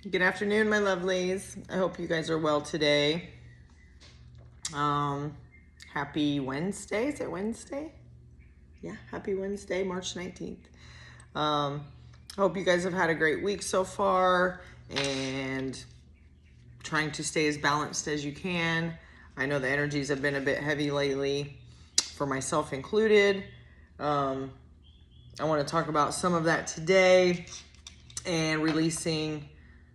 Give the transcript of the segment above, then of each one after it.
Good afternoon, my lovelies. I hope you guys are well today. Happy Wednesday. Is it Wednesday? Yeah, happy Wednesday, March 19th. I hope you guys have had a great week so far and trying to stay as balanced as you can. I know the energies have been a bit heavy lately, for myself included. I want to talk about some of that today and releasing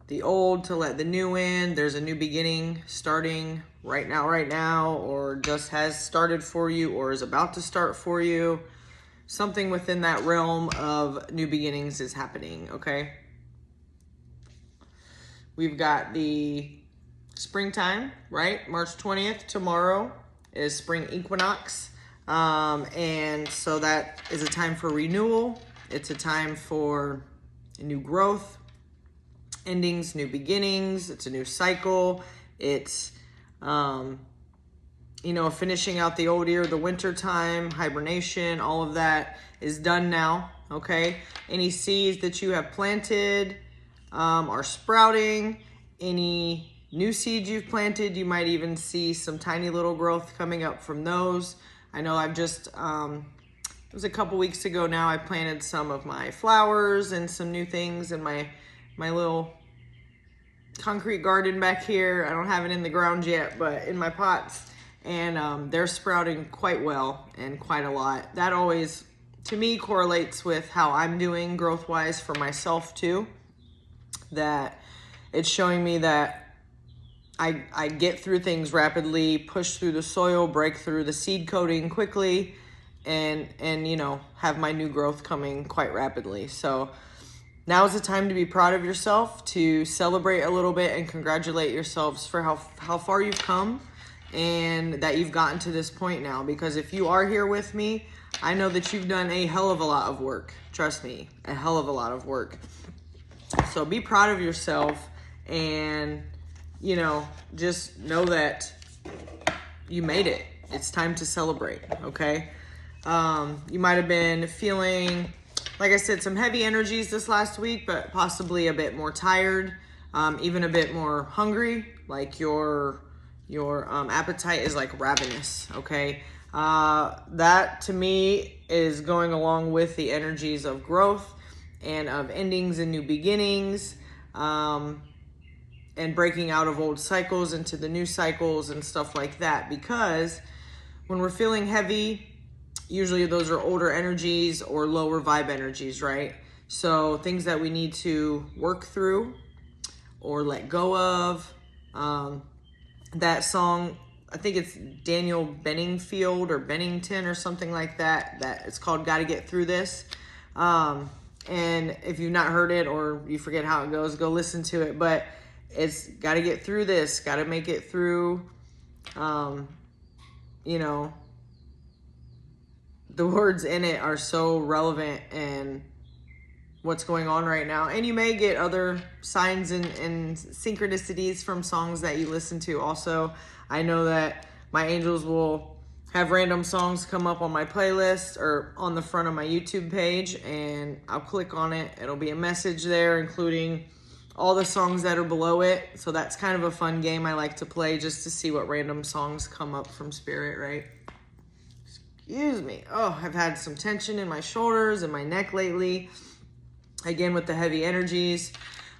the old to let the new in. There's a new beginning starting right now, or just has started for you, or is about to start for you. Something within that realm of new beginnings is happening, okay? We've got the springtime, right? March 20th, tomorrow is spring equinox. And so that is a time for renewal. It's a time for new growth, endings, new beginnings. It's a new cycle. It's, finishing out the old year, the winter time, hibernation, all of that is done now, okay? Any seeds that you have planted are sprouting. Any new seeds you've planted, you might even see some tiny little growth coming up from those. I know I've just, it was a couple weeks ago now, I planted some of my flowers and some new things in my little concrete garden back here. I don't have it in the ground yet, but in my pots. And they're sprouting quite well and quite a lot. That always, to me, correlates with how I'm doing growth-wise for myself too. That it's showing me that I get through things rapidly, push through the soil, break through the seed coating quickly, and have my new growth coming quite rapidly. So now is the time to be proud of yourself, to celebrate a little bit and congratulate yourselves for how far you've come and that you've gotten to this point now. Because if you are here with me, I know that you've done a hell of a lot of work. Trust me, a hell of a lot of work. So be proud of yourself and, just know that you made it. It's time to celebrate, okay? You might have been feeling, like I said, some heavy energies this last week, but possibly a bit more tired, even a bit more hungry, like your appetite is like ravenous, okay? That to me is going along with the energies of growth and of endings and new beginnings, and breaking out of old cycles into the new cycles and stuff like that. Because when we're feeling heavy, usually those are older energies or lower vibe energies, right? So things that we need to work through or let go of. That song, I think it's Daniel Benningfield or Bennington or something like that, that it's called Gotta Get Through This. And if you've not heard it or you forget how it goes, go listen to it. But it's gotta get through this, gotta make it through, the words in it are so relevant and what's going on right now. And you may get other signs and synchronicities from songs that you listen to also. I know that my angels will have random songs come up on my playlist or on the front of my YouTube page, and I'll click on it. It'll be a message there, including all the songs that are below it. So that's kind of a fun game I like to play, just to see what random songs come up from Spirit, right? Excuse me. Oh, I've had some tension in my shoulders and my neck lately. Again, with the heavy energies.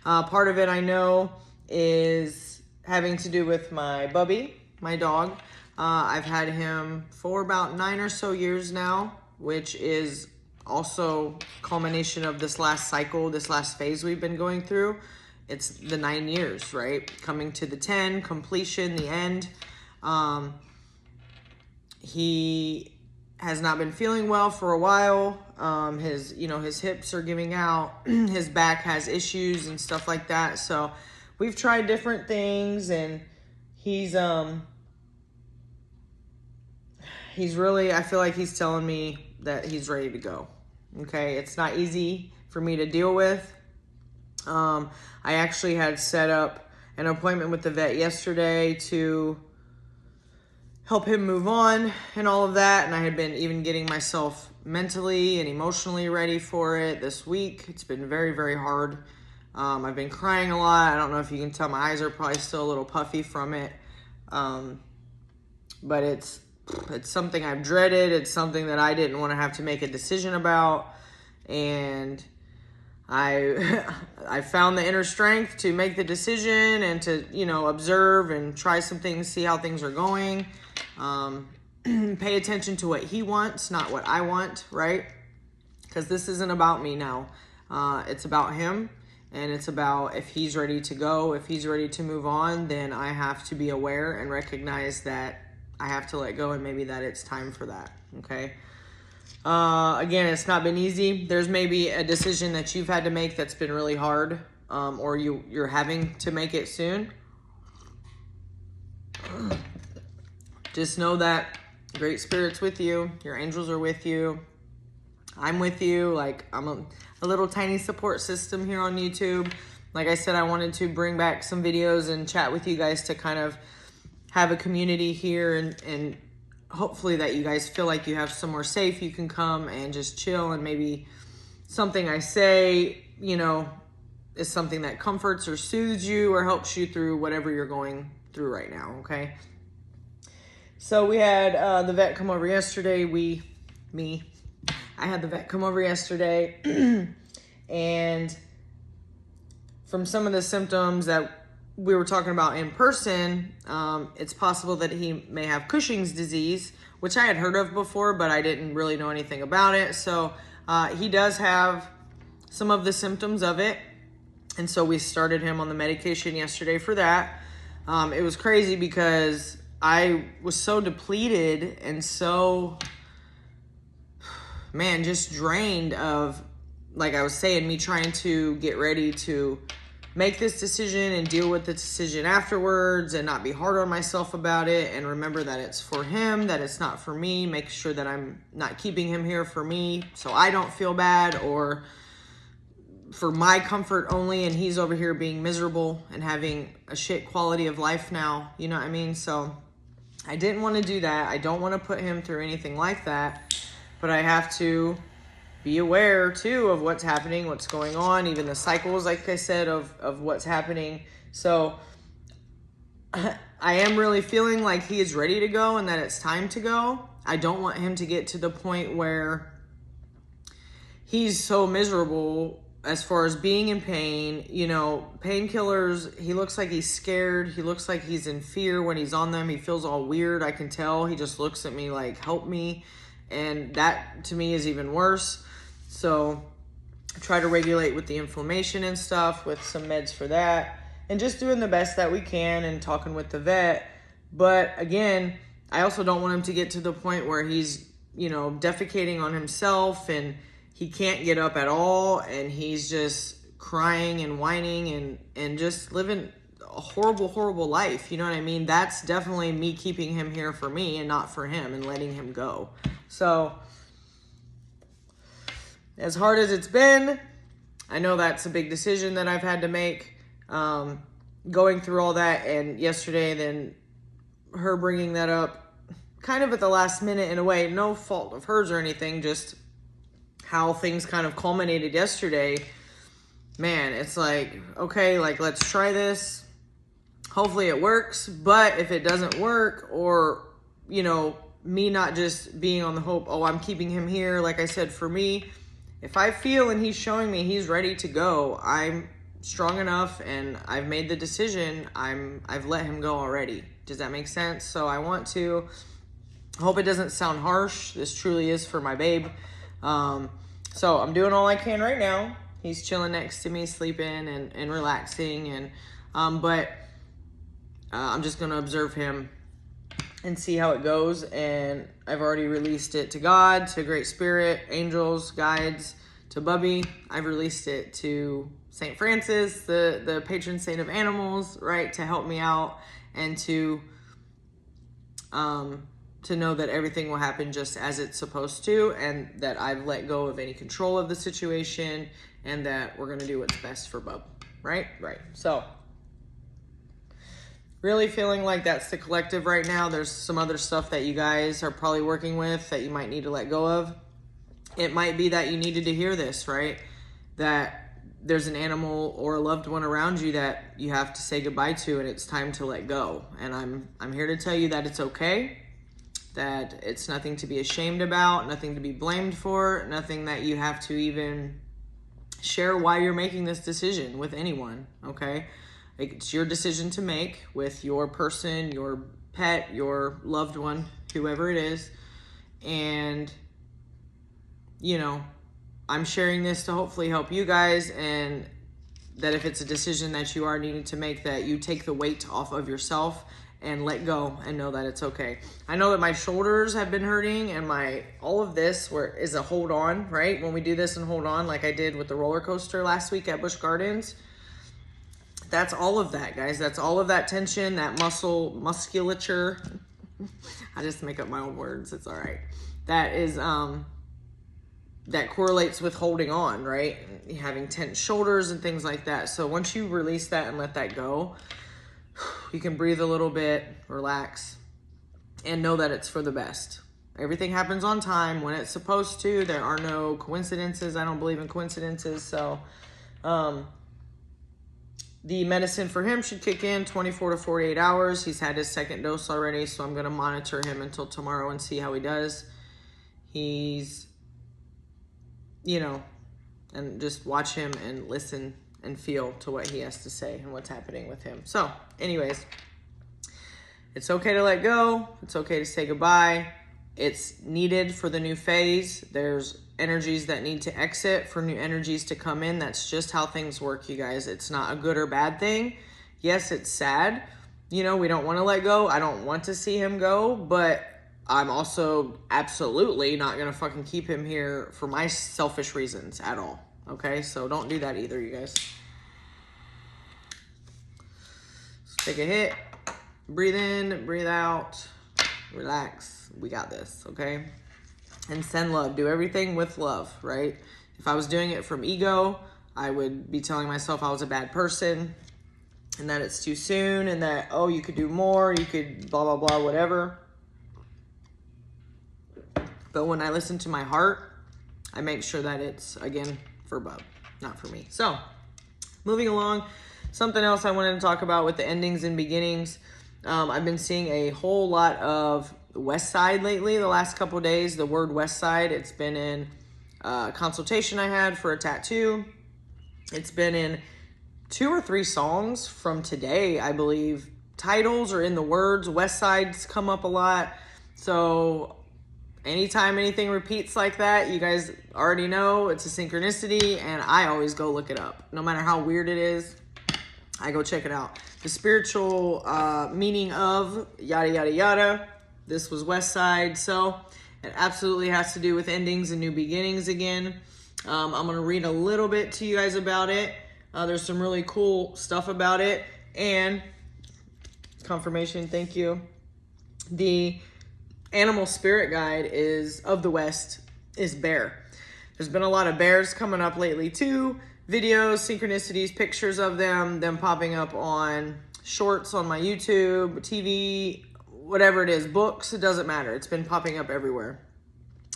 Part of it I know is having to do with my Bubby, my dog. I've had him for about 9 or so years now, which is also culmination of this last cycle, this last phase we've been going through. It's the 9 years, right? Coming to the 10, completion, the end. He has not been feeling well for a while. His hips are giving out. His back has issues and stuff like that. So we've tried different things, and he's really, I feel like he's telling me that he's ready to go. Okay. It's not easy for me to deal with. I actually had set up an appointment with the vet yesterday to help him move on and all of that. And I had been even getting myself mentally and emotionally ready for it this week. It's been very, very hard I've been crying a lot. I don't know if you can tell, my eyes are probably still a little puffy from it. But it's something I've dreaded. It's something that I didn't want to have to make a decision about. And I found the inner strength to make the decision and to, you know, observe and try some things, see how things are going. Pay attention to what he wants, not what I want, right? Because this isn't about me now. It's about him, and it's about if he's ready to go, if he's ready to move on, then I have to be aware and recognize that I have to let go, and maybe that it's time for that, okay? Again, it's not been easy. There's maybe a decision that you've had to make that's been really hard, or you're having to make it soon. Just know that Great Spirit's with you. Your angels are with you. I'm with you. Like, I'm a little tiny support system here on YouTube. Like I said, I wanted to bring back some videos and chat with you guys to kind of have a community here, and hopefully that you guys feel like you have somewhere safe you can come and just chill, and maybe something I say, you know, is something that comforts or soothes you or helps you through whatever you're going through right now, okay? So we had the vet come over yesterday. I had the vet come over yesterday, and from some of the symptoms that we were talking about in person, it's possible that he may have Cushing's disease, which I had heard of before, but I didn't really know anything about it. So he does have some of the symptoms of it, and so we started him on the medication yesterday for that. It was crazy because I was so depleted and so, man, just drained of, like I was saying, me trying to get ready to make this decision and deal with the decision afterwards and not be hard on myself about it, and remember that it's for him, that it's not for me. Make sure that I'm not keeping him here for me so I don't feel bad, or for my comfort only, and he's over here being miserable and having a shit quality of life now, you know what I mean? So I didn't want to do that. I don't want to put him through anything like that, but I have to be aware too of what's happening, what's going on, even the cycles, like I said, of what's happening. So I am really feeling like he is ready to go and that it's time to go. I don't want him to get to the point where he's so miserable as far as being in pain. You know, painkillers, he looks like he's scared. He looks like he's in fear when he's on them. He feels all weird. I can tell. He just looks at me like, help me. And that to me is even worse. So I try to regulate with the inflammation and stuff, with some meds for that, and just doing the best that we can and talking with the vet. But again, I also don't want him to get to the point where he's, you know, defecating on himself and he can't get up at all, and he's just crying and whining and just living a horrible, horrible life. You know what I mean? That's definitely me keeping him here for me and not for him, and letting him go. So as hard as it's been, I know that's a big decision that I've had to make, going through all that. And yesterday, then her bringing that up kind of at the last minute, in a way, no fault of hers or anything, just how things kind of culminated yesterday. Man, it's like, okay, like, let's try this. Hopefully it works. But if it doesn't work, or, you know, me not just being on the hope, oh, I'm keeping him here, like I said, for me, if I feel and he's showing me he's ready to go, I'm strong enough and I've made the decision, I've let him go already. Does that make sense? So I want to, hope it doesn't sound harsh. This truly is for my babe. So I'm doing all I can right now. He's chilling next to me, sleeping and relaxing, and but I'm just gonna observe him and see how it goes. And I've already released it to God, to Great Spirit, angels, guides, to Bubby. I've released it to St. Francis, the patron saint of animals, right, to help me out, and to know that everything will happen just as it's supposed to, and that I've let go of any control of the situation, and that we're gonna do what's best for Bub, right? Right. So really feeling like that's the collective right now. There's some other stuff that you guys are probably working with that you might need to let go of. It might be that you needed to hear this, right? That there's an animal or a loved one around you that you have to say goodbye to, and it's time to let go. And I'm here to tell you that it's okay, that it's nothing to be ashamed about, nothing to be blamed for, nothing that you have to even share why you're making this decision with anyone, okay? It's your decision to make with your person, your pet, your loved one, whoever it is. And, you know, I'm sharing this to hopefully help you guys, and that if it's a decision that you are needing to make, that you take the weight off of yourself and let go and know that it's okay. I know that my shoulders have been hurting, and all of this is a hold on, right? When we do this and hold on, like I did with the roller coaster last week at Busch Gardens, that's all of that, guys. That's all of that tension, that musculature. I just make up my own words. It's all right. That is, that correlates with holding on, right? Having tense shoulders and things like that. So once you release that and let that go, you can breathe a little bit, relax, and know that it's for the best. Everything happens on time when it's supposed to. There are no coincidences. I don't believe in coincidences. So the medicine for him should kick in 24 to 48 hours. He's had his second dose already, so I'm going to monitor him until tomorrow and see how he does. He's, you know, and just watch him and listen and feel to what he has to say and what's happening with him. So, anyways, it's okay to let go. It's okay to say goodbye. It's needed for the new phase. There's energies that need to exit for new energies to come in. That's just how things work, you guys. It's not a good or bad thing. Yes, it's sad. You know, we don't want to let go. I don't want to see him go, but I'm also absolutely not going to fucking keep him here for my selfish reasons at all. Okay? So don't do that either, you guys. So take a hit. Breathe in, breathe out. Relax. We got this, okay? And send love. Do everything with love, right? If I was doing it from ego, I would be telling myself I was a bad person and that it's too soon and that, oh, you could do more, you could blah, blah, blah, whatever. But when I listen to my heart, I make sure that it's, again, for Bub, not for me. So, moving along, something else I wanted to talk about with the endings and beginnings. I've been seeing a whole lot of West Side lately, the last couple of days. The word West Side, it's been in a consultation I had for a tattoo. It's been in 2 or 3 songs from today, I believe. Titles are in the words. West Side's come up a lot. So anytime anything repeats like that, you guys already know it's a synchronicity, and I always go look it up. No matter how weird it is, I go check it out. The spiritual meaning of yada, yada, yada. This was West Side, so it absolutely has to do with endings and new beginnings again. I'm going to read a little bit to you guys about it. There's some really cool stuff about it. And confirmation, thank you. The animal spirit guide of the West is bear. There's been a lot of bears coming up lately too. Videos, synchronicities, pictures of them popping up on shorts on my YouTube, TV, whatever it is, books, it doesn't matter. It's been popping up everywhere.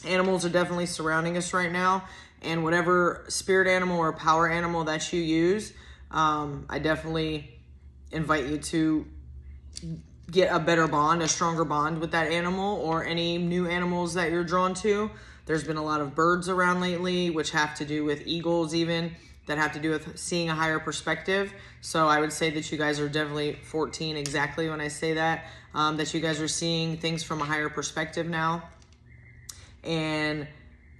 Animals are definitely surrounding us right now, and whatever spirit animal or power animal that you use, I definitely invite you to get a better bond, a stronger bond with that animal or any new animals that you're drawn to. There's been a lot of birds around lately, which have to do with eagles even, that have to do with seeing a higher perspective. So I would say that you guys are definitely 14 exactly when I say that, that you guys are seeing things from a higher perspective now and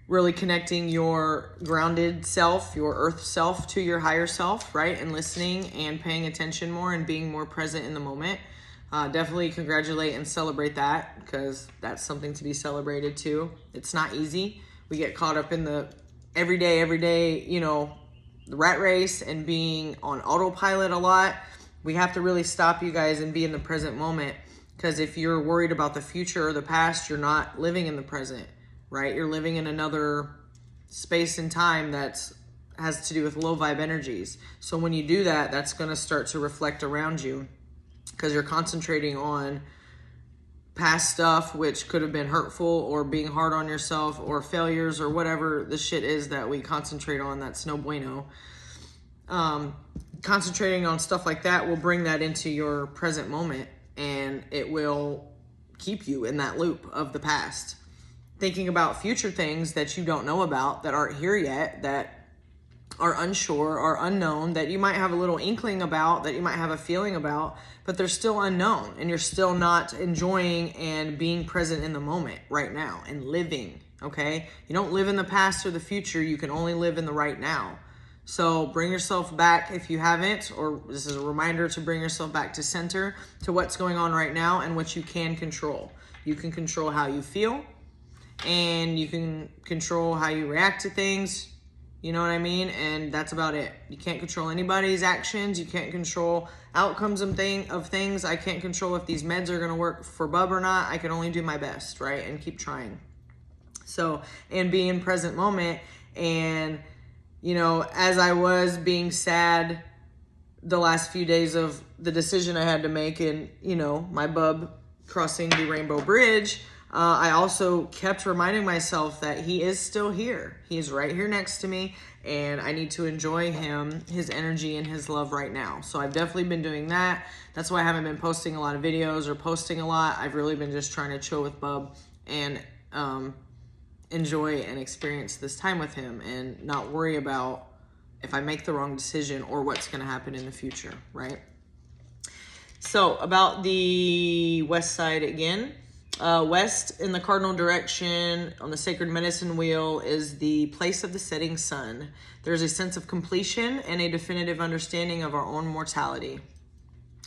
really connecting your grounded self, your earth self to your higher self, right? And listening and paying attention more and being more present in the moment. Definitely congratulate and celebrate that, because that's something to be celebrated too. It's not easy. We get caught up in the everyday, you know, the rat race and being on autopilot a lot. We have to really stop, you guys, and be in the present moment, because if you're worried about the future or the past, you're not living in the present, right? You're living in another space and time that has to do with low vibe energies. So when you do that, that's going to start to reflect around you, because you're concentrating on past stuff, which could have been hurtful, or being hard on yourself, or failures, or whatever the shit is that we concentrate on that's no bueno. concentrating on stuff like that will bring that into your present moment, and it will keep you in that loop of the past. Thinking about future things that you don't know about, that aren't here yet, that are unsure, are unknown, that you might have a little inkling about, that you might have a feeling about, but they're still unknown, and you're still not enjoying and being present in the moment right now and living, okay? You don't live in the past or the future. You can only live in the right now. So bring yourself back if you haven't, or this is a reminder to bring yourself back to center, to what's going on right now and what you can control. You can control how you feel, and you can control how you react to things. You know what I mean? And that's about it. You can't control anybody's actions. You can't control outcomes of things. I can't control if these meds are going to work for Bub or not. I can only do my best, right? And keep trying. So, and be in present moment. And, you know, as I was being sad the last few days of the decision I had to make in, you know, my Bub crossing the Rainbow Bridge, I also kept reminding myself that he is still here. He is right here next to me, and I need to enjoy him, his energy, and his love right now. So I've definitely been doing that. That's why I haven't been posting a lot of videos or posting a lot. I've really been just trying to chill with Bub and enjoy and experience this time with him, and not worry about if I make the wrong decision or what's going to happen in the future, right? So about the west side again. West in the cardinal direction on the sacred medicine wheel is the place of the setting sun. There's a sense of completion and a definitive understanding of our own mortality,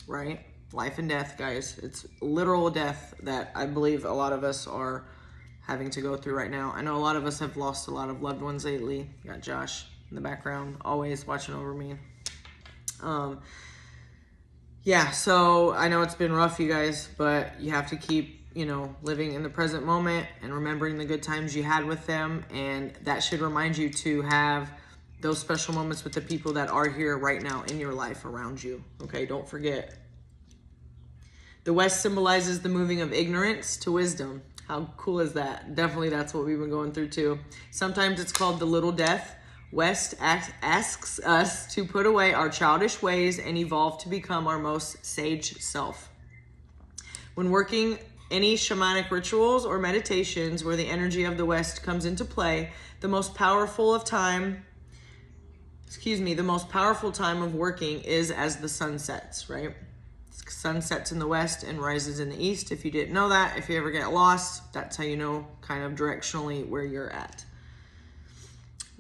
right? Life and death, guys. It's literal death that I believe a lot of us are having to go through right now. I know a lot of us have lost a lot of loved ones lately. You got Josh in the background, always watching over me. Yeah, so I know it's been rough, you guys, but you have to keep, you know, living in the present moment and remembering the good times you had with them. And that should remind you to have those special moments with the people that are here right now in your life around you. Okay, don't forget. The West symbolizes the moving of ignorance to wisdom. How cool is that? Definitely that's what we've been going through too. Sometimes it's called the little death. West asks us to put away our childish ways and evolve to become our most sage self. When working any shamanic rituals or meditations where the energy of the West comes into play, the most powerful time of working is as the sun sets, right? Sun sets in the west and rises in the east. If you didn't know that, if you ever get lost, that's how you know kind of directionally where you're at.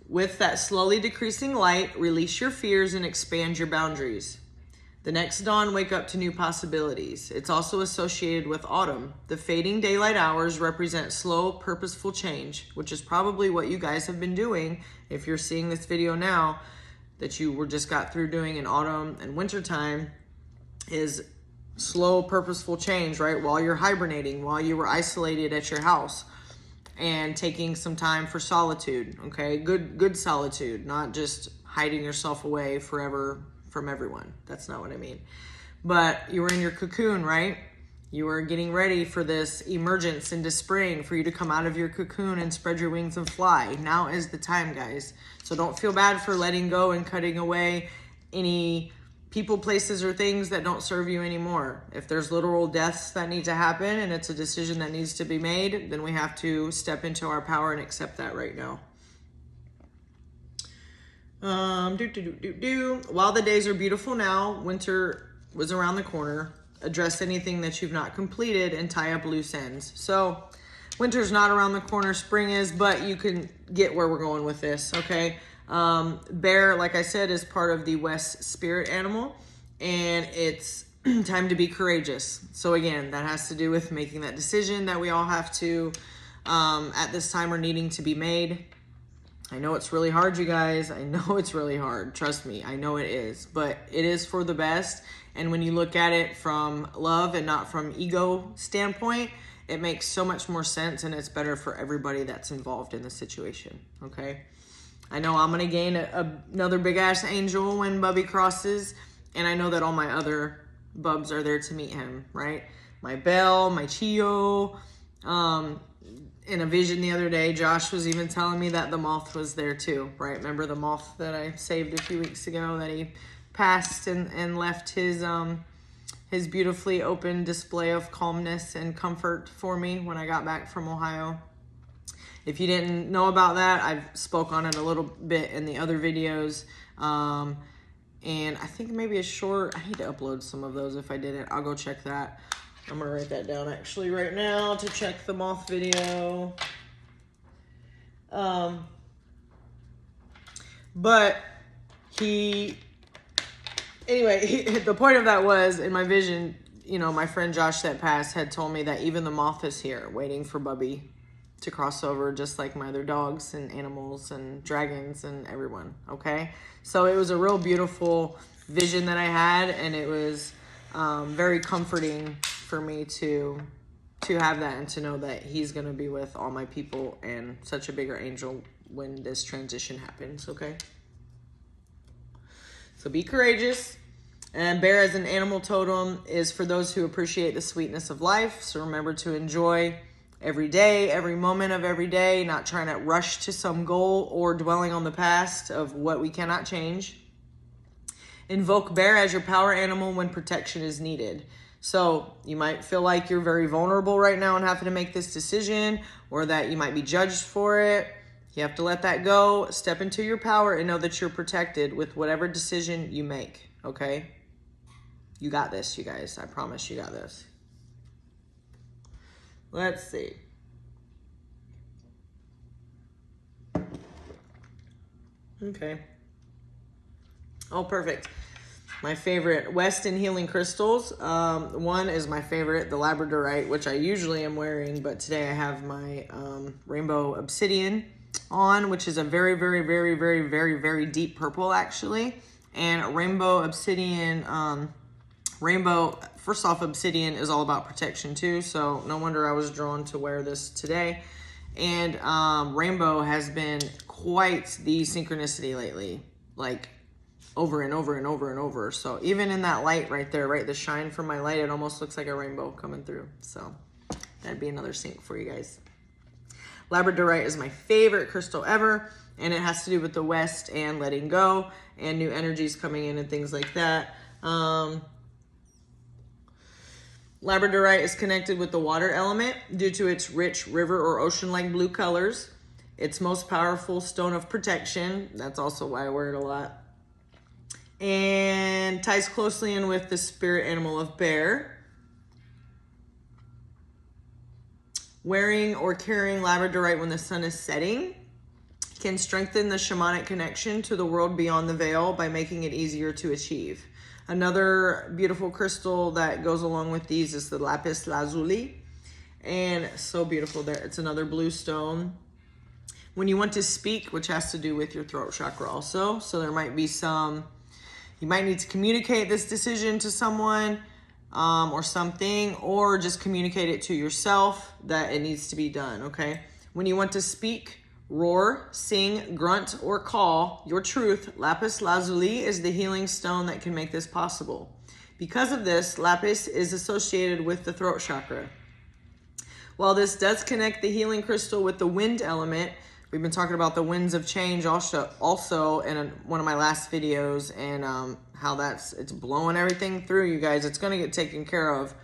With that slowly decreasing light, release your fears and expand your boundaries. The next dawn, wake up to new possibilities. It's also associated with autumn. The fading daylight hours represent slow, purposeful change, which is probably what you guys have been doing if you're seeing this video now, that you were just got through doing in autumn and winter time, is slow, purposeful change, right? While you're hibernating, while you were isolated at your house and taking some time for solitude, okay? Good solitude, not just hiding yourself away forever from everyone. That's not what I mean. But you were in your cocoon, right? You were getting ready for this emergence into spring, for you to come out of your cocoon and spread your wings and fly. Now is the time, guys. So don't feel bad for letting go and cutting away any people, places, or things that don't serve you anymore. If there's literal deaths that need to happen and it's a decision that needs to be made, then we have to step into our power and accept that right now. While the days are beautiful now, winter was around the corner. Address anything that you've not completed and tie up loose ends. So winter's not around the corner, spring is, but you can get where we're going with this, okay? Bear, like I said, is part of the West spirit animal, and it's time to be courageous. So again, that has to do with making that decision that we all have to, at this time, are needing to be made. I know it's really hard, you guys. I know it's really hard. Trust me, I know it is. But it is for the best. And when you look at it from love and not from ego standpoint, it makes so much more sense, and it's better for everybody that's involved in the situation, okay? I know I'm going to gain another big-ass angel when Bubby crosses, and I know that all my other Bubs are there to meet him, right? My Belle, my Chio, in a vision the other day, Josh was even telling me that the moth was there too, right? Remember the moth that I saved a few weeks ago that he passed and left his beautifully open display of calmness and comfort for me when I got back from Ohio. If you didn't know about that, I've spoke on it a little bit in the other videos. And I think maybe a short, I need to upload some of those. If I didn't, I'll go check that. I'm gonna write that down actually right now to check the moth video. But anyway, the point of that was, in my vision, you know, my friend Josh that passed had told me that even the moth is here waiting for Bubby to cross over, just like my other dogs and animals and dragons and everyone, okay? So it was a real beautiful vision that I had, and it was very comforting for me to have that and to know that he's going to be with all my people and such a bigger angel when this transition happens, okay? So be courageous. And bear as an animal totem is for those who appreciate the sweetness of life. So remember to enjoy every day, every moment of every day, not trying to rush to some goal or dwelling on the past of what we cannot change. Invoke bear as your power animal when protection is needed. So you might feel like you're very vulnerable right now and having to make this decision, or that you might be judged for it. You have to let that go, step into your power, and know that you're protected with whatever decision you make, okay? You got this, you guys. I promise you got this. Let's see. Okay. Oh, perfect. My favorite Weston Healing Crystals. One is my favorite, the Labradorite, which I usually am wearing, but today I have my Rainbow Obsidian on, which is a very, very, very, very, very, very deep purple, actually. And Rainbow Obsidian, first off, Obsidian is all about protection too, so no wonder I was drawn to wear this today. And Rainbow has been quite the synchronicity lately, like over and over and over and over. So even in that light right there, right, the shine from my light, it almost looks like a rainbow coming through. So that'd be another sync for you guys. Labradorite is my favorite crystal ever, and it has to do with the West and letting go and new energies coming in and things like that. Labradorite is connected with the water element due to its rich river or ocean-like blue colors. Its most powerful stone of protection. That's also why I wear it a lot. And ties closely in with the spirit animal of bear. Wearing or carrying Labradorite when the sun is setting can strengthen the shamanic connection to the world beyond the veil by making it easier to achieve. Another beautiful crystal that goes along with these is the lapis lazuli. And so beautiful there. It's another blue stone. When you want to speak, which has to do with your throat chakra also. So there might be you might need to communicate this decision to someone or something, or just communicate it to yourself that it needs to be done, okay? When you want to speak, roar, sing, grunt, or call your truth, lapis lazuli is the healing stone that can make this possible. Because of this, lapis is associated with the throat chakra. While this does connect the healing crystal with the wind element, we've been talking about the winds of change also in one of my last videos, and how it's blowing everything through, you guys. It's going to get taken care of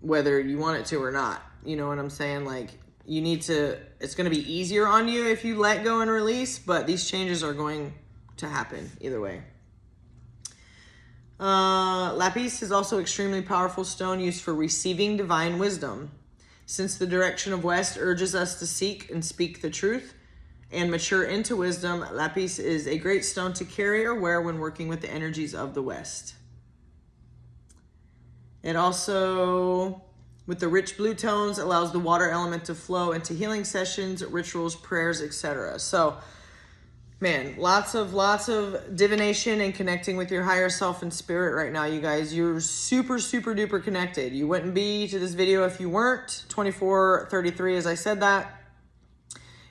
whether you want it to or not. You know what I'm saying? Like, it's going to be easier on you if you let go and release, but these changes are going to happen either way. Lapis is also extremely powerful stone used for receiving divine wisdom. Since the direction of West urges us to seek and speak the truth and mature into wisdom, lapis is a great stone to carry or wear when working with the energies of the West. It also, with the rich blue tones, allows the water element to flow into healing sessions, rituals, prayers, etc. So, man, lots of divination and connecting with your higher self and spirit right now, you guys. You're super, super duper connected. You wouldn't be to this video if you weren't. 2433, as I said that,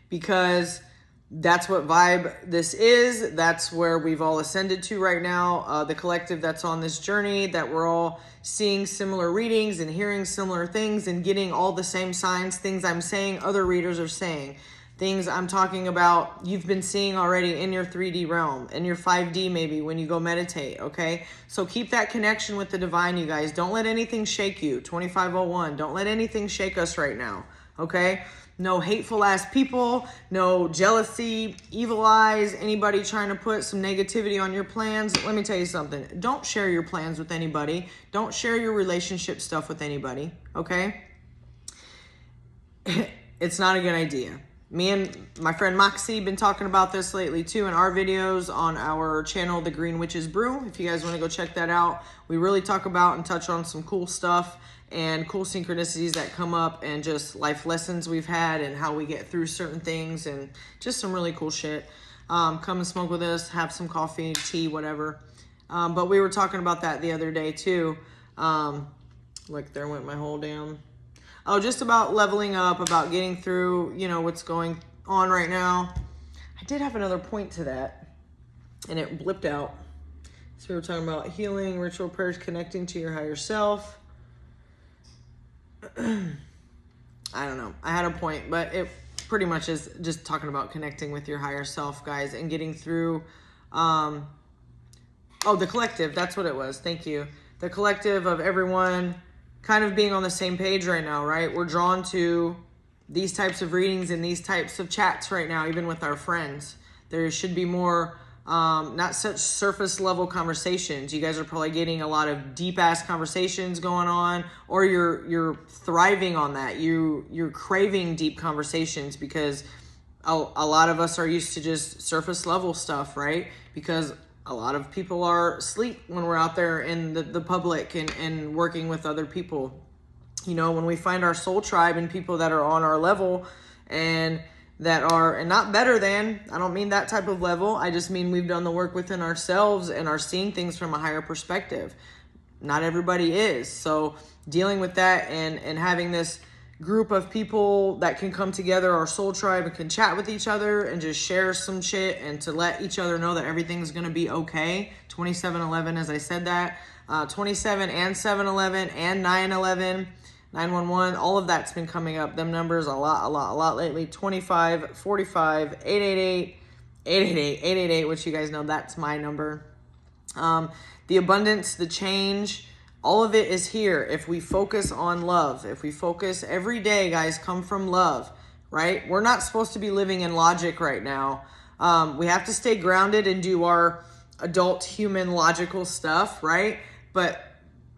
because that's what vibe this is. That's where we've all ascended to right now. The collective that's on this journey, that we're all seeing similar readings and hearing similar things and getting all the same signs, things I'm saying other readers are saying, things I'm talking about you've been seeing already in your 3D realm, in your 5D maybe when you go meditate, okay? So keep that connection with the divine, you guys. Don't let anything shake you. 2501, don't let anything shake us right now, okay? No hateful ass people, no jealousy, evil eyes, anybody trying to put some negativity on your plans. Let me tell you something. Don't share your plans with anybody. Don't share your relationship stuff with anybody, okay? It's not a good idea. Me and my friend Moxie been talking about this lately too in our videos on our channel, The Green Witch's Brew. If you guys want to go check that out, we really talk about and touch on some cool stuff and cool synchronicities that come up and just life lessons we've had and how we get through certain things and just some really cool shit. Come and smoke with us, have some coffee, tea, whatever. But we were talking about that the other day too. Like there went my whole damn... Oh, just about leveling up, about getting through, you know, what's going on right now. I did have another point to that, and it blipped out. So we were talking about healing, ritual prayers, connecting to your higher self. I don't know. I had a point, but it pretty much is just talking about connecting with your higher self, guys, and getting through... oh, the collective. That's what it was. Thank you. The collective of everyone... kind of being on the same page right now, right? We're drawn to these types of readings and these types of chats right now, even with our friends. There should be more, not such surface level conversations. You guys are probably getting a lot of deep ass conversations going on, or you're thriving on that. You're craving deep conversations because a lot of us are used to just surface level stuff, right? Because a lot of people are asleep when we're out there in the public and working with other people. You know, when we find our soul tribe and people that are on our level and that are, and not better than, I don't mean that type of level. I just mean we've done the work within ourselves and are seeing things from a higher perspective. Not everybody is. So dealing with that and having this group of people that can come together, our soul tribe, and can chat with each other and just share some shit and to let each other know that everything's going to be okay. 2711, as I said that. 27 and 711 and 911, 911, all of that's been coming up. Them numbers a lot lately. 25, 45, 888, 888, which you guys know that's my number. The abundance, the change, all of it is here if we focus on love. If we focus every day, guys, come from love, right? We're not supposed to be living in logic right now. We have to stay grounded and do our adult human logical stuff, right? But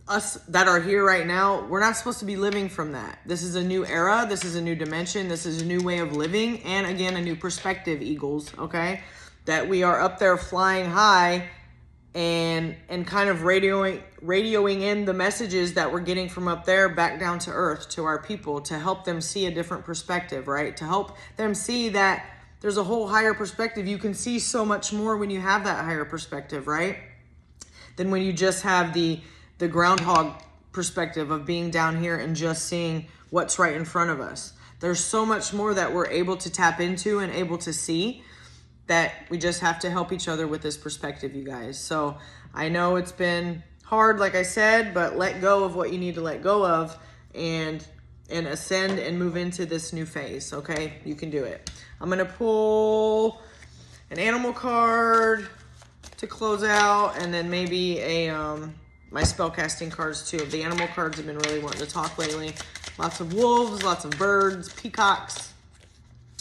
us that are here right now, we're not supposed to be living from that. This is a new era. This is a new dimension. This is a new way of living. And again, a new perspective, Eagles, okay? That we are up there flying high and kind of radioing in the messages that we're getting from up there back down to earth to our people to help them see a different perspective, right? To help them see that there's a whole higher perspective. You can see so much more when you have that higher perspective, right? Than when you just have the groundhog perspective of being down here and just seeing what's right in front of us. There's so much more that we're able to tap into and able to see, that we just have to help each other with this perspective, you guys. So I know it's been hard, like I said, but let go of what you need to let go of and ascend and move into this new phase, okay? You can do it. I'm gonna pull an animal card to close out, and then maybe my spellcasting cards too. The animal cards have been really wanting to talk lately. Lots of wolves, lots of birds, peacocks.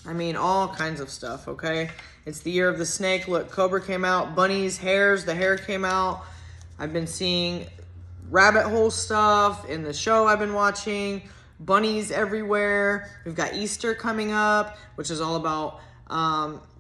I mean, all kinds of stuff, okay? It's the year of the snake. Look, cobra came out, bunnies, hares, the hare came out. I've been seeing rabbit hole stuff in the show I've been watching. Bunnies everywhere. We've got Easter coming up, which is all about,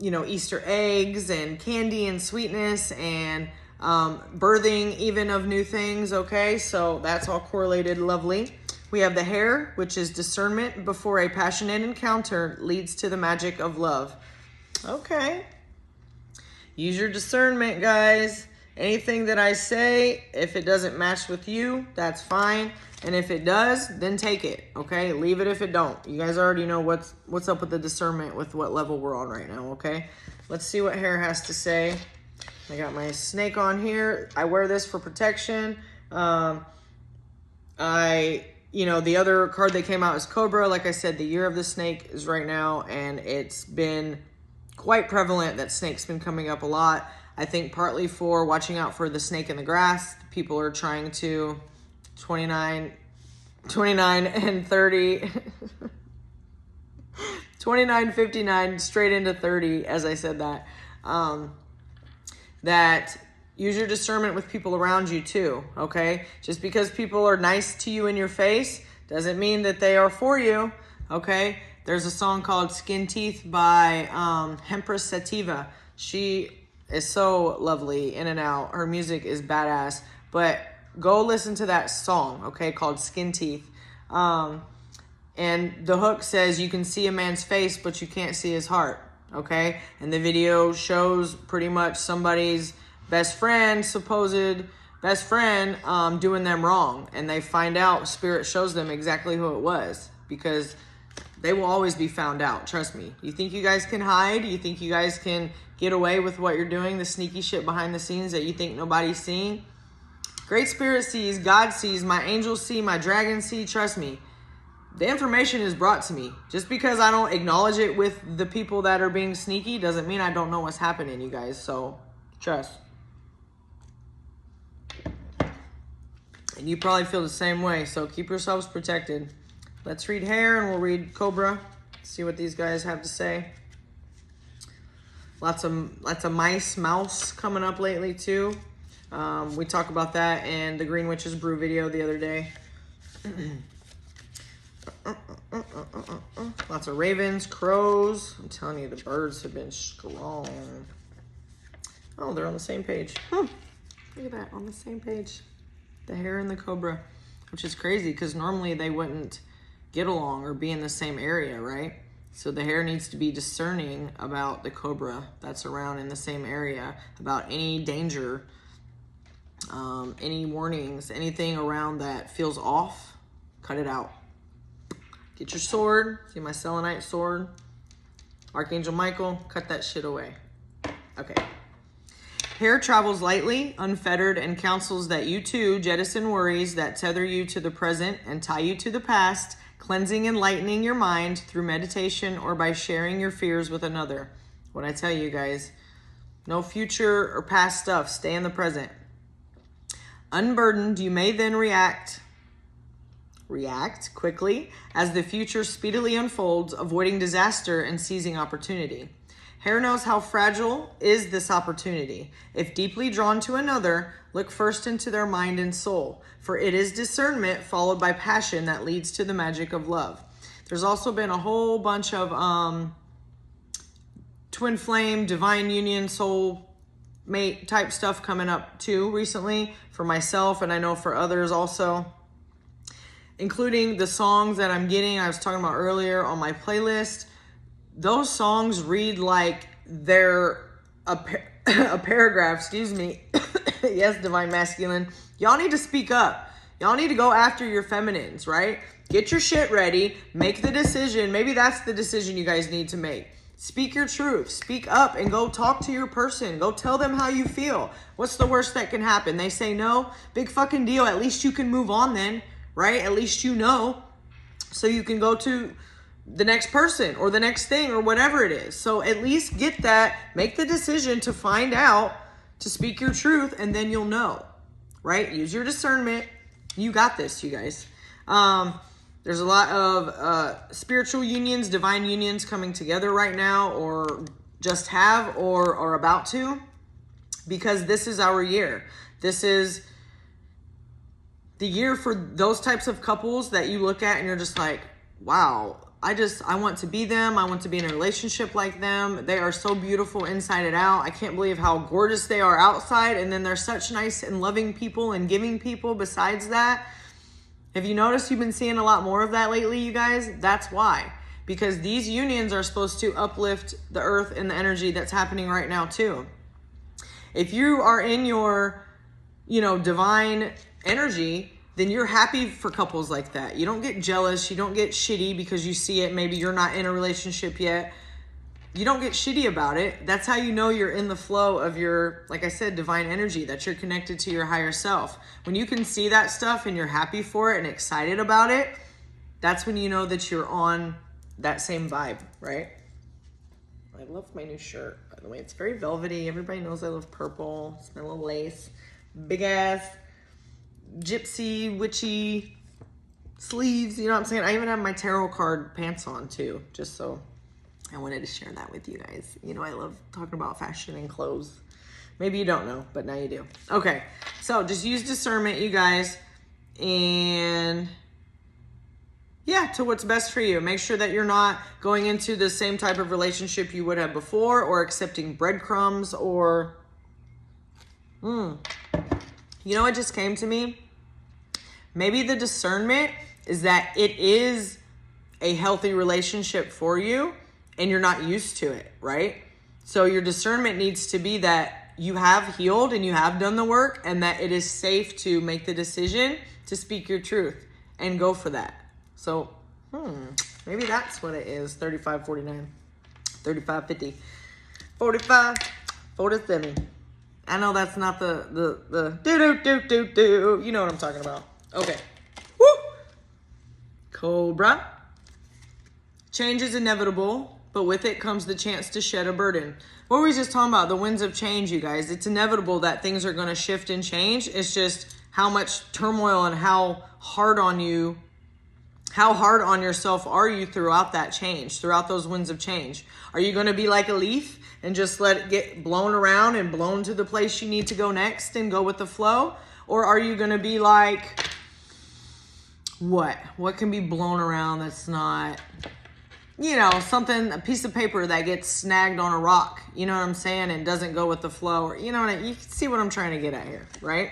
Easter eggs and candy and sweetness and birthing even of new things, okay? So that's all correlated lovely. We have the hare, which is discernment before a passionate encounter leads to the magic of love. Okay. Use your discernment, guys. Anything that I say, if it doesn't match with you, that's fine. And if it does, then take it, okay? Leave it if it don't. You guys already know what's up with the discernment with what level we're on right now, okay? Let's see what hair has to say. I got my snake on here. I wear this for protection. The other card that came out is Cobra. Like I said, the year of the snake is right now, and it's been quite prevalent that snake's been coming up a lot. I think partly for watching out for the snake in the grass. People are trying to 29 and 30, 29, 59, straight into 30, as I said that. That use your discernment with people around you too, okay? Just because people are nice to you in your face doesn't mean that they are for you, okay? There's a song called Skin Teeth by Hempress Sativa. She is so lovely in and out. Her music is badass, but go listen to that song, okay, called Skin Teeth. And the hook says you can see a man's face, but you can't see his heart, okay? And the video shows pretty much somebody's supposed best friend, doing them wrong. And they find out, Spirit shows them exactly who it was, because they will always be found out, trust me. You think you guys can hide? You think you guys can get away with what you're doing, the sneaky shit behind the scenes that you think nobody's seeing? Great Spirit sees, God sees, my angels see, my dragons see, trust me. The information is brought to me. Just because I don't acknowledge it with the people that are being sneaky doesn't mean I don't know what's happening, you guys. So, trust. And you probably feel the same way, so keep yourselves protected. Let's read hair, and we'll read Cobra. See what these guys have to say. Lots of mouse coming up lately too. We talked about that in the Green Witches Brew video the other day. Lots of ravens, crows. I'm telling you, the birds have been strong. Oh, they're on the same page. Look at that, on the same page. The hare and the cobra, which is crazy because normally they wouldn't get along or be in the same area, right? So the hare needs to be discerning about the cobra that's around in the same area, about any danger, any warnings, anything around that feels off, cut it out. Get your sword, see my selenite sword, Archangel Michael, cut that shit away. Okay. Hare travels lightly, unfettered, and counsels that you too jettison worries that tether you to the present and tie you to the past, cleansing and lightening your mind through meditation or by sharing your fears with another. What I tell you guys, no future or past stuff, stay in the present. Unburdened, you may then react quickly as the future speedily unfolds, avoiding disaster and seizing opportunity. Hare knows how fragile is this opportunity. If deeply drawn to another, look first into their mind and soul, for it is discernment followed by passion that leads to the magic of love. There's also been a whole bunch of twin flame, divine union, soul mate type stuff coming up too recently for myself, and I know for others also, including the songs that I'm getting, I was talking about earlier on my playlist. Those songs read like they're a paragraph, excuse me. Yes, Divine Masculine. Y'all need to speak up. Y'all need to go after your feminines, right? Get your shit ready. Make the decision. Maybe that's the decision you guys need to make. Speak your truth. Speak up and go talk to your person. Go tell them how you feel. What's the worst that can happen? They say no? Big fucking deal. At least you can move on then, right? At least you know. So you can go to the next person or the next thing or whatever it is. So at least get that, make the decision to find out, to speak your truth, and then you'll know, right? Use your discernment. You got this, you guys. There's a lot of spiritual unions, divine unions coming together right now, or just have, or are about to, because this is our year. This is the year for those types of couples that you look at and you're just like, wow, I want to be them. I want to be in a relationship like them. They are so beautiful inside and out. I can't believe how gorgeous they are outside. And then they're such nice and loving people and giving people besides that. Have you noticed you've been seeing a lot more of that lately, you guys? That's why. Because these unions are supposed to uplift the earth and the energy that's happening right now too. If you are in your, divine energy, then you're happy for couples like that. You don't get jealous. You don't get shitty because you see it. Maybe you're not in a relationship yet. You don't get shitty about it. That's how you know you're in the flow of your, like I said, divine energy, that you're connected to your higher self. When you can see that stuff and you're happy for it and excited about it, that's when you know that you're on that same vibe, right? I love my new shirt, by the way. It's very velvety. Everybody knows I love purple. It's my little lace. Big ass gypsy witchy sleeves, you know what I'm saying? I even have my tarot card pants on too, just so I wanted to share that with you guys. I love talking about fashion and clothes. Maybe you don't know, but now you do. Okay, so just use discernment, you guys, and yeah, to what's best for you. Make sure that you're not going into the same type of relationship you would have before, or accepting breadcrumbs, or what just came to me? Maybe the discernment is that it is a healthy relationship for you and you're not used to it, right? So your discernment needs to be that you have healed and you have done the work, and that it is safe to make the decision to speak your truth and go for that. So, maybe that's what it is. 35, 49, 35, 50, 45, 47. I know that's not the do. You know what I'm talking about. Okay. Woo! Cobra. Change is inevitable, but with it comes the chance to shed a burden. What were we just talking about? The winds of change, you guys. It's inevitable that things are going to shift and change. It's just how much turmoil and how hard on yourself are you throughout that change, throughout those winds of change? Are you going to be like a leaf and just let it get blown around and blown to the place you need to go next and go with the flow? Or are you going to be like, what can be blown around that's not, something, a piece of paper that gets snagged on a rock, you know what I'm saying, and doesn't go with the flow, or you can see what I'm trying to get at here, right?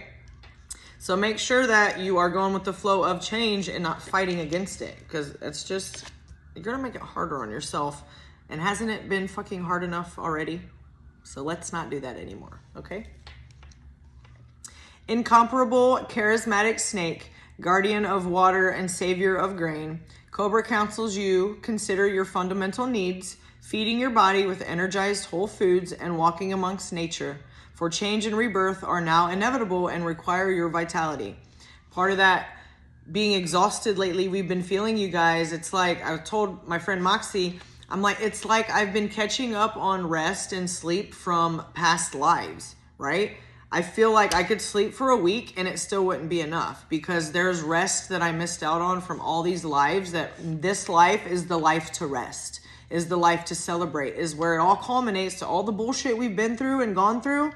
So make sure that you are going with the flow of change and not fighting against it, because it's just, you're going to make it harder on yourself. And hasn't it been fucking hard enough already? So let's not do that anymore, okay? Incomparable, charismatic snake, guardian of water and savior of grain, Cobra counsels you consider your fundamental needs, feeding your body with energized whole foods and walking amongst nature. For change and rebirth are now inevitable and require your vitality. Part of that being exhausted lately, we've been feeling, you guys. It's like, I told my friend Moxie, I'm like, it's like I've been catching up on rest and sleep from past lives, right? I feel like I could sleep for a week and it still wouldn't be enough, because there's rest that I missed out on from all these lives, that this life is the life to rest, is the life to celebrate, is where it all culminates to all the bullshit we've been through and gone through.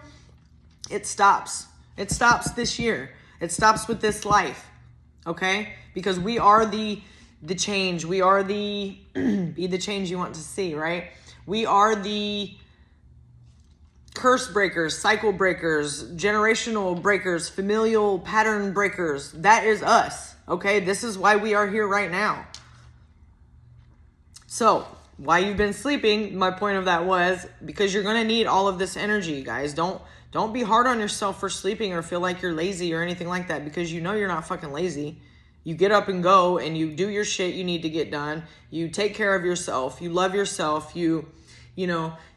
It stops. It stops this year. It stops with this life, okay? Because we are the change. We are the, be the change you want to see, right? We are the curse breakers, cycle breakers, generational breakers, familial pattern breakers. That is us, okay? This is why we are here right now. So, why you've been sleeping, my point of that was because you're going to need all of this energy, guys. Don't be hard on yourself for sleeping or feel like you're lazy or anything like that, because you know you're not fucking lazy. You get up and go and you do your shit you need to get done. You take care of yourself. You love yourself. You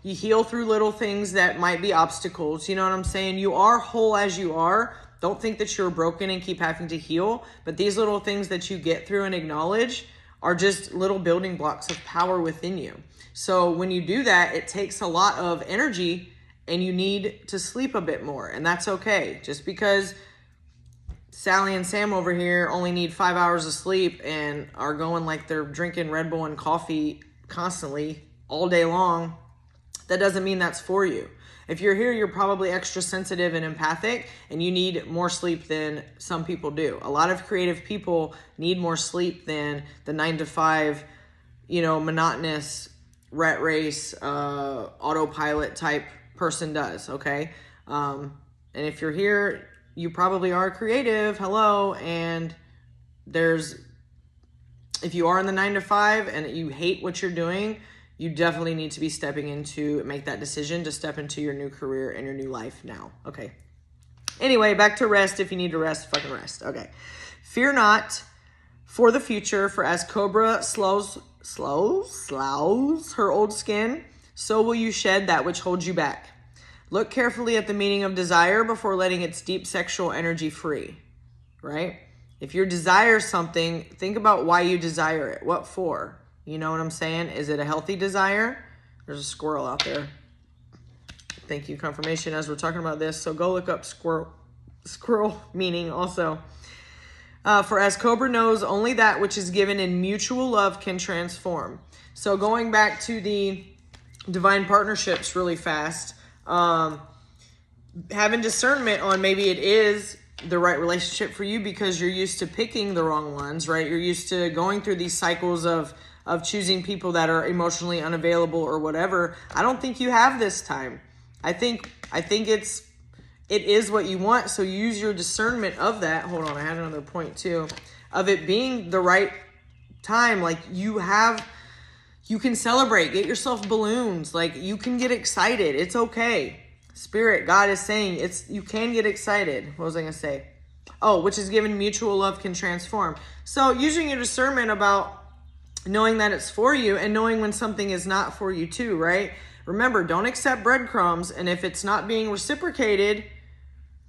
heal through little things that might be obstacles. You know what I'm saying? You are whole as you are. Don't think that you're broken and keep having to heal. But these little things that you get through and acknowledge are just little building blocks of power within you. So when you do that, it takes a lot of energy and you need to sleep a bit more. And that's okay. Just because Sally and Sam over here only need 5 hours of sleep and are going like they're drinking Red Bull and coffee constantly all day long, that doesn't mean that's for you. If you're here, you're probably extra sensitive and empathic, and you need more sleep than some people do. A lot of creative people need more sleep than the 9 to 5, monotonous rat race, autopilot type person does, okay? And if you're here, you probably are creative, hello, and if you are in the 9 to 5 and you hate what you're doing, you definitely need to be stepping into, make that decision to step into your new career and your new life now. Okay. Anyway, back to rest. If you need to rest, fucking rest. Okay. Fear not for the future, for as cobra slows her old skin, so will you shed that which holds you back. Look carefully at the meaning of desire before letting its deep sexual energy free, right? If you desire something, think about why you desire it. What for? You know what I'm saying? Is it a healthy desire? There's a squirrel out there. Thank you, confirmation, as we're talking about this. So go look up squirrel meaning also. For as Cobra knows, only that which is given in mutual love can transform. So going back to the divine partnerships really fast, having discernment on maybe it is the right relationship for you because you're used to picking the wrong ones, right? You're used to going through these cycles of choosing people that are emotionally unavailable or whatever. I don't think you have this time. I think it is what you want. So use your discernment of that. Hold on, I had another point too, of it being the right time. Like you can celebrate, get yourself balloons. Like you can get excited. It's okay. Spirit, God is saying you can get excited. What was I going to say? Oh, which is given mutual love can transform. So using your discernment about knowing that it's for you and knowing when something is not for you too, right? Remember, don't accept breadcrumbs. And if it's not being reciprocated,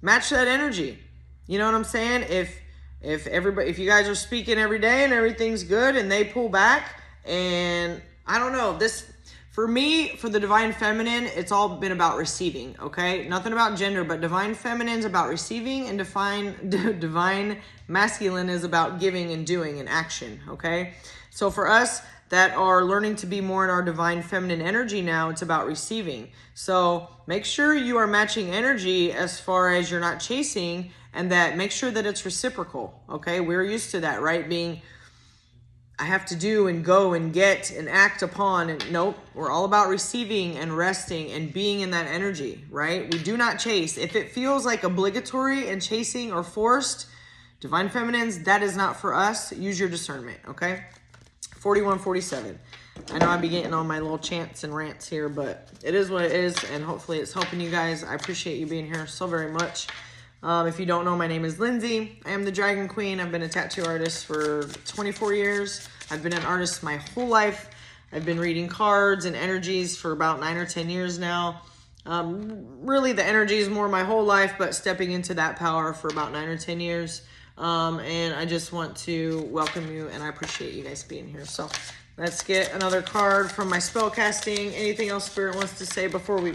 match that energy. You know what I'm saying? If you guys are speaking every day and everything's good and they pull back, and I don't know, this, for me, for the divine feminine, it's all been about receiving, okay? Nothing about gender, but divine feminine is about receiving, and divine masculine is about giving and doing and action, okay? So for us that are learning to be more in our divine feminine energy now, it's about receiving. So make sure you are matching energy as far as you're not chasing, and that make sure that it's reciprocal, okay? We're used to that, right? Being, I have to do and go and get and act upon. And nope, we're all about receiving and resting and being in that energy, right? We do not chase. If it feels like obligatory and chasing or forced, divine feminines, that is not for us. Use your discernment, okay? 4147. I know I'd be getting on my little chants and rants here, but it is what it is, and hopefully it's helping you guys. I appreciate you being here so very much. If you don't know, my name is Lindsay. I am the Dragon Queen. I've been a tattoo artist for 24 years. I've been an artist my whole life. I've been reading cards and energies for about 9 or 10 years now. Really, the energy is more my whole life, but stepping into that power for about 9 or 10 years. And I just want to welcome you, and I appreciate you guys being here. So let's get another card from my spell casting. Anything else Spirit wants to say before we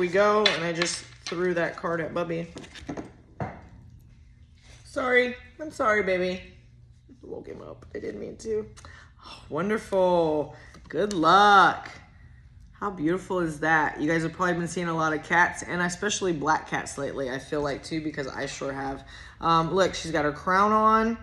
go? And I just threw that card at Bubby. Sorry. I'm sorry, baby. Woke him up. I didn't mean to. Oh, wonderful. Good luck. How beautiful is that? You guys have probably been seeing a lot of cats, and especially black cats lately, I feel like, too, because I sure have. Look, she's got her crown on.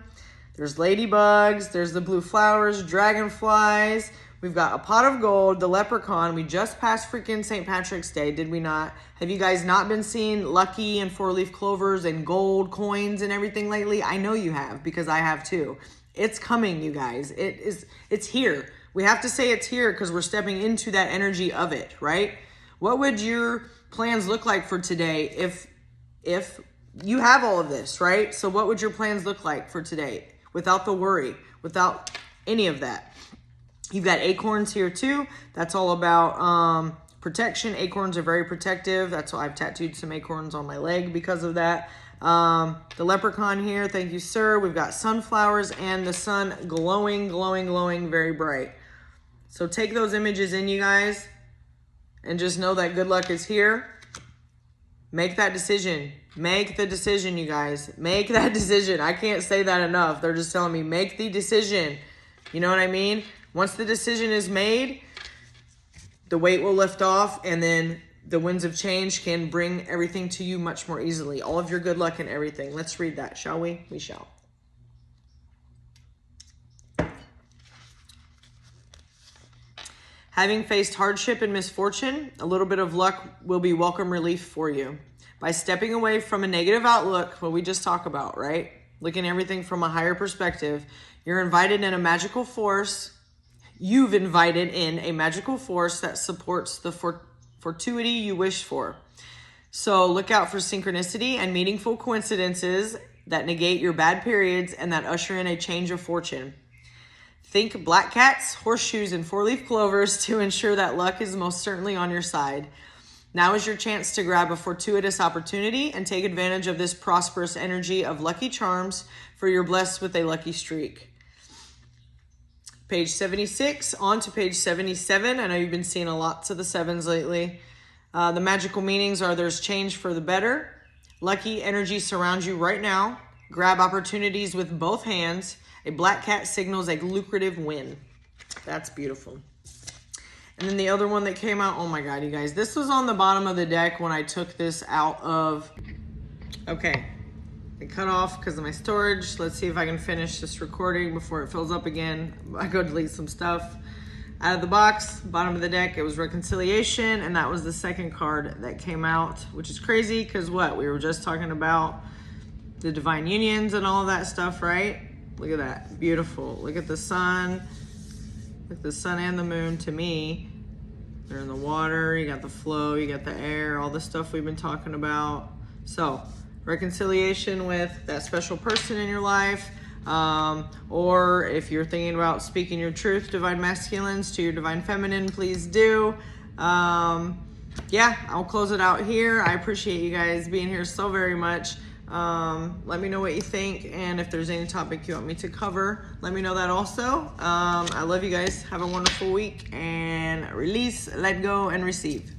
There's ladybugs. There's the blue flowers, dragonflies. We've got a pot of gold, the leprechaun. We just passed freaking St. Patrick's Day, did we not? Have you guys not been seeing lucky and four-leaf clovers and gold coins and everything lately? I know you have, because I have too. It's coming, you guys. It's here. We have to say it's here because we're stepping into that energy of it, right? What would your plans look like for today if you have all of this, right? So what would your plans look like for today without the worry, without any of that? You've got acorns here too. That's all about protection. Acorns are very protective. That's why I've tattooed some acorns on my leg because of that. The leprechaun here, thank you, sir. We've got sunflowers and the sun glowing, glowing, glowing, very bright. So take those images in, you guys, and just know that good luck is here. Make that decision. Make the decision, you guys. Make that decision. I can't say that enough. They're just telling me, make the decision. You know what I mean? Once the decision is made, the weight will lift off, and then the winds of change can bring everything to you much more easily. All of your good luck and everything. Let's read that, shall we? We shall. Having faced hardship and misfortune, a little bit of luck will be welcome relief for you. By stepping away from a negative outlook, what we just talked about, right? Looking at everything from a higher perspective, you're invited in a magical force. you've invited in a magical force that supports the fortuity you wish for. So look out for synchronicity and meaningful coincidences that negate your bad periods and that usher in a change of fortune. Think black cats, horseshoes, and four-leaf clovers to ensure that luck is most certainly on your side. Now is your chance to grab a fortuitous opportunity and take advantage of this prosperous energy of lucky charms, for you're blessed with a lucky streak. Page 76, on to page 77. I know you've been seeing lots of the sevens lately. The magical meanings are there's change for the better. Lucky energy surrounds you right now. Grab opportunities with both hands. A black cat signals a lucrative win. That's beautiful. And then the other one that came out, oh my God, you guys. This was on the bottom of the deck when I took this out of, okay. It cut off because of my storage. Let's see if I can finish this recording before it fills up again. I go delete some stuff. Out of the box, bottom of the deck, it was Reconciliation, and that was the second card that came out, which is crazy because what? We were just talking about the divine unions and all of that stuff, right? Look at that. Beautiful. Look at the sun. Look at the sun and the moon. To me, they're in the water. You got the flow. You got the air. All the stuff we've been talking about. So, reconciliation with that special person in your life. Or if you're thinking about speaking your truth, divine masculines, to your divine feminine, please do. Yeah, I'll close it out here. I appreciate you guys being here so very much. Let me know what you think, and if there's any topic you want me to cover, let me know that also. I love you guys. Have a wonderful week, and release, let go, and receive.